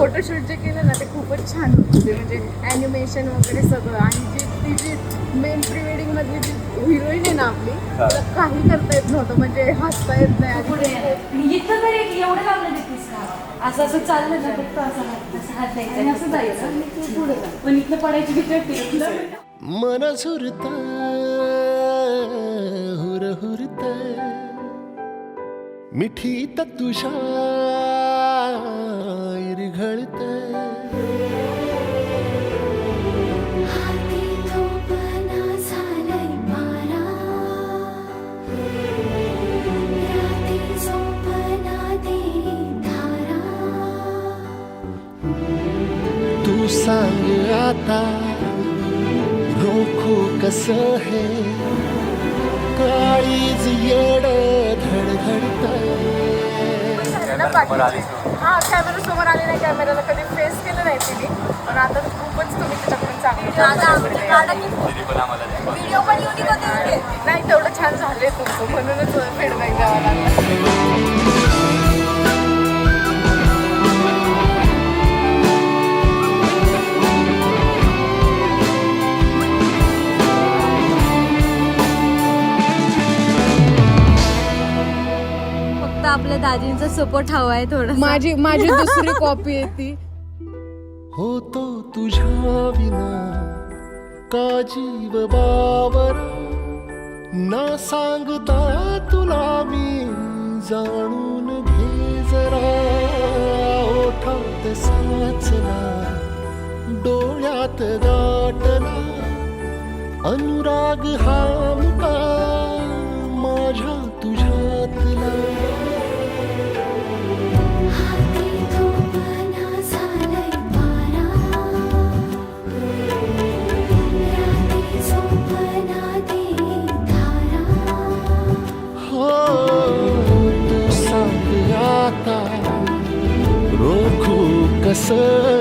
photoshoot जे केलं ना ते खूपच छान होतं ते म्हणजे ॲनिमेशन वगैरे सगळं आणि जी ती जी मेन प्री वेडिंग मधली जी हिरोईन आहे ना आपली तिला काही करता येत नव्हतं म्हणजे हसता येत नाही आणि इथं तरी एवढं लावलं देतेस का असं असं चाललं ना फक्त असं हात द्यायचा असं जायचं पुढे पण इथलं पडायची भीती वाटते मन झुरत हुरहुरत मिठीत तुझ्या इरघळत तू सांग आता रोखो कसं हे काळीज येड धडधडत हा कॅमेरा समोर आले नाही कॅमेराला कधी फेस केलं नाही तिने पण आता खूपच तुम्ही त्याच्याकडून चांगलं व्हिडिओ पण युनिक होते नाही तेवढं छान झालंय तुमचं म्हणूनच फीडबॅक द्यावा लागला फक्त आपल्या दाजींचा सपोर्ट हवा आहे थोडं माझी दुसरी कॉपी आहे ती होतो तुझ्या विना का जीव बावरा ना सांगता तुला मी जाणून घे जरा ओठात साचला डोळ्यात गाठला अनुराग हा मुका माझ्या तुझ्यातला तू सांग आता रोखू कसं